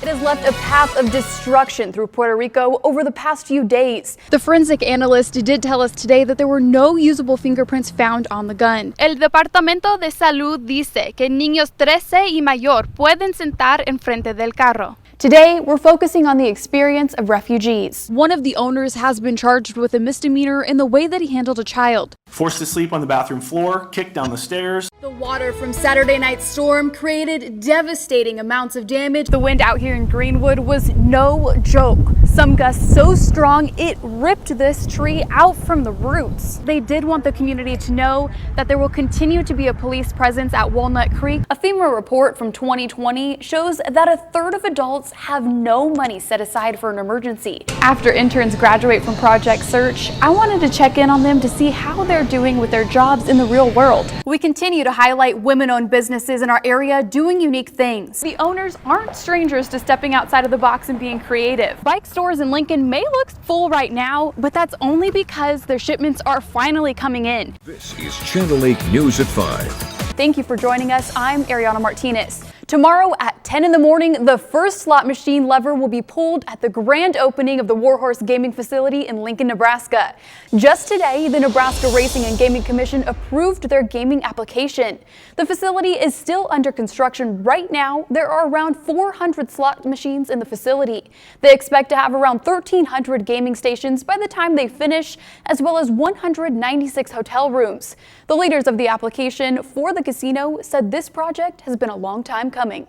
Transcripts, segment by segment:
It has left a path of destruction through Puerto Rico over the past few days. The forensic analyst did tell us today that there were no usable fingerprints found on the gun. El Departamento de Salud dice que niños 13 y mayor pueden sentar enfrente del carro. Today, we're focusing on the experience of refugees. One of the owners has been charged with a misdemeanor in the way that he handled a child. Forced to sleep on the bathroom floor, kicked down the stairs. The water from Saturday night's storm created devastating amounts of damage. The wind out here in Greenwood was no joke. Some gusts so strong it ripped this tree out from the roots. They did want the community to know that there will continue to be a police presence at Walnut Creek. A FEMA report from 2020 shows that a third of adults have no money set aside for an emergency. After interns graduate from Project Search, I wanted to check in on them to see how they're doing with their jobs in the real world. We continue to highlight women-owned businesses in our area doing unique things. The owners aren't strangers to stepping outside of the box and being creative. Bike stores in Lincoln may look full right now, but that's only because their shipments are finally coming in. This is Channel 8 News at 5. Thank you for joining us. I'm Arianna Martinez. Tomorrow at 10 in the morning, the first slot machine lever will be pulled at the grand opening of the Warhorse Gaming Facility in Lincoln, Nebraska. Just today, the Nebraska Racing and Gaming Commission approved their gaming application. The facility is still under construction right now. There are around 400 slot machines in the facility. They expect to have around 1,300 gaming stations by the time they finish, as well as 196 hotel rooms. The leaders of the application for the casino said this project has been a long time coming.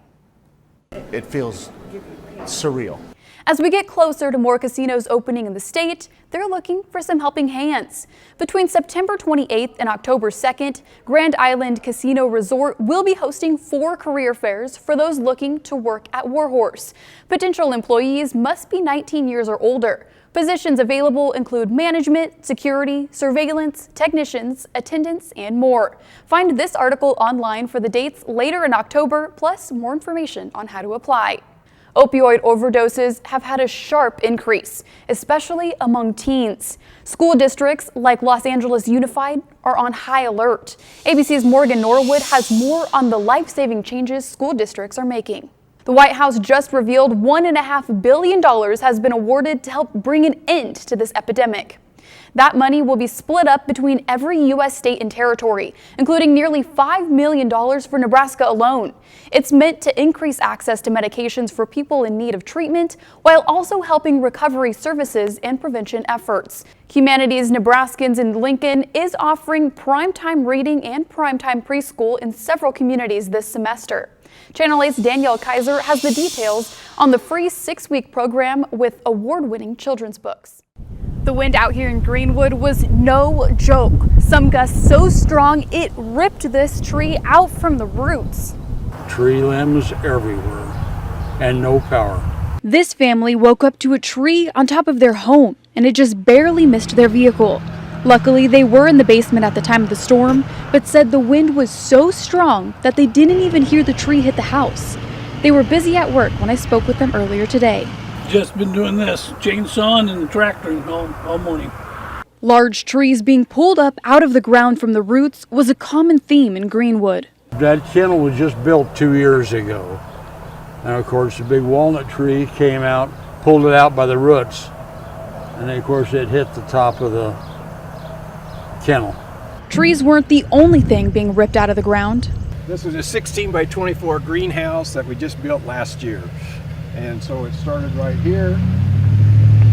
It feels surreal. As we get closer to more casinos opening in the state, they're looking for some helping hands. Between September 28th and October 2nd, Grand Island Casino Resort will be hosting 4 career fairs for those looking to work at Warhorse. Potential employees must be 19 years or older. Positions available include management, security, surveillance, technicians, attendants, and more. Find this article online for the dates later in October, plus more information on how to apply. Opioid overdoses have had a sharp increase, especially among teens. School districts like Los Angeles Unified are on high alert. ABC's Morgan Norwood has more on the life-saving changes school districts are making. The White House just revealed $1.5 billion has been awarded to help bring an end to this epidemic. That money will be split up between every U.S. state and territory, including nearly $5 million for Nebraska alone. It's meant to increase access to medications for people in need of treatment, while also helping recovery services and prevention efforts. Humanities Nebraskans in Lincoln is offering primetime reading and primetime preschool in several communities this semester. Channel 8's Danielle Kaiser has the details on the free 6-week program with award-winning children's books. The wind out here in Greenwood was no joke. Some gusts so strong it ripped this tree out from the roots. Tree limbs everywhere and no power. This family woke up to a tree on top of their home, and it just barely missed their vehicle. Luckily, they were in the basement at the time of the storm, but said the wind was so strong that they didn't even hear the tree hit the house. They were busy at work when I spoke with them earlier today. Just been doing this, chainsawing and tractoring all morning. Large trees being pulled up out of the ground from the roots was a common theme in Greenwood. That kennel was just built 2 years ago. And of course, the big walnut tree came out, pulled it out by the roots, and then of course it hit the top of the kennel. Trees weren't the only thing being ripped out of the ground. This is a 16 by 24 greenhouse that we just built last year. And so it started right here,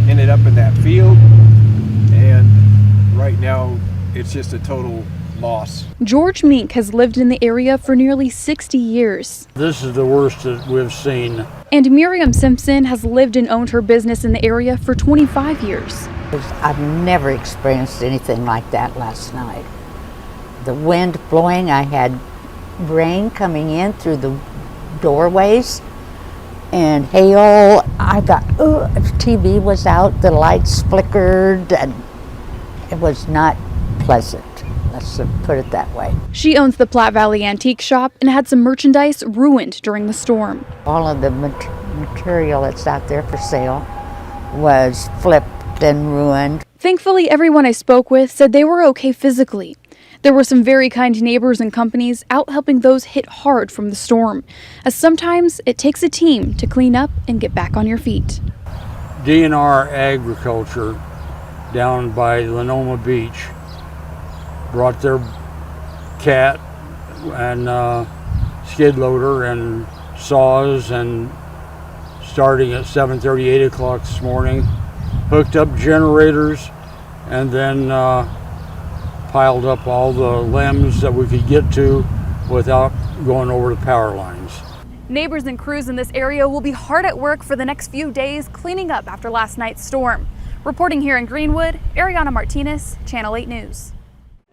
ended up in that field, and right now it's just a total loss. George Mink has lived in the area for nearly 60 years. This is the worst that we've seen. And Miriam Simpson has lived and owned her business in the area for 25 years. I've never experienced anything like that last night. The wind blowing, I had rain coming in through the doorways and hail. I thought, oh, TV was out, the lights flickered, and it was not pleasant. Let's put it that way. She owns the Platte Valley Antique Shop and had some merchandise ruined during the storm. All of the material that's out there for sale was flipped and ruined. Thankfully, everyone I spoke with said they were okay physically. There were some very kind neighbors and companies out helping those hit hard from the storm, as sometimes it takes a team to clean up and get back on your feet. DNR Agriculture down by Lenoma Beach brought their cat and skid loader and saws, and starting at 7:30, 8 o'clock this morning, hooked up generators, and then piled up all the limbs that we could get to without going over the power lines. Neighbors and crews in this area will be hard at work for the next few days cleaning up after last night's storm. Reporting here in Greenwood, Arianna Martinez, Channel 8 News.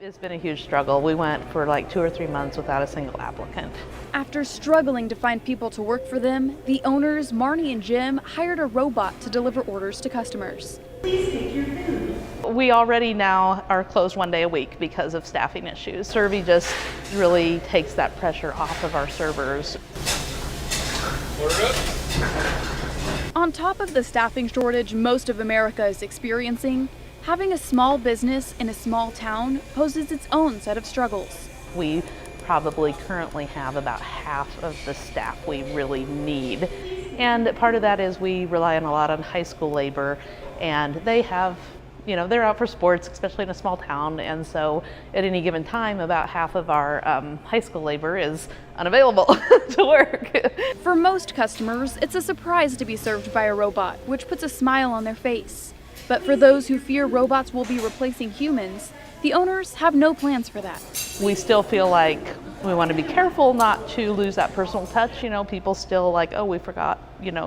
It's been a huge struggle. We went for like 2 or 3 months without a single applicant. After struggling to find people to work for them, the owners, Marnie and Jim, hired a robot to deliver orders to customers. We already now are closed 1 day a week because of staffing issues. Servy just really takes that pressure off of our servers. On top of the staffing shortage most of America is experiencing, having a small business in a small town poses its own set of struggles. We probably currently have about half of the staff we really need. And part of that is we rely a lot on high school labor, and they have, they're out for sports, especially in a small town, and so at any given time about half of our high school labor is unavailable to work. For most customers, it's a surprise to be served by a robot, which puts a smile on their face. But for those who fear robots will be replacing humans, the owners have no plans for that. We still feel like we want to be careful not to lose that personal touch. People still like, oh, we forgot,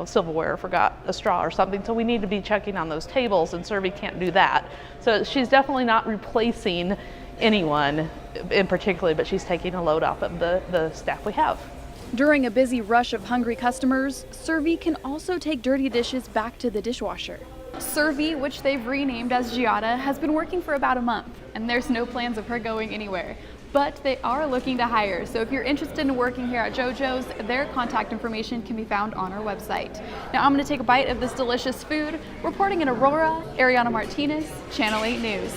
silverware, forgot a straw or something. So we need to be checking on those tables, and Servy can't do that. So she's definitely not replacing anyone in particular, but she's taking a load off of the staff we have. During a busy rush of hungry customers, Servy can also take dirty dishes back to the dishwasher. Servy, which they've renamed as Giada, has been working for about a month, and there's no plans of her going anywhere. But they are looking to hire, so if you're interested in working here at JoJo's, their contact information can be found on our website. Now I'm going to take a bite of this delicious food. Reporting in Aurora, Arianna Martinez, Channel 8 News.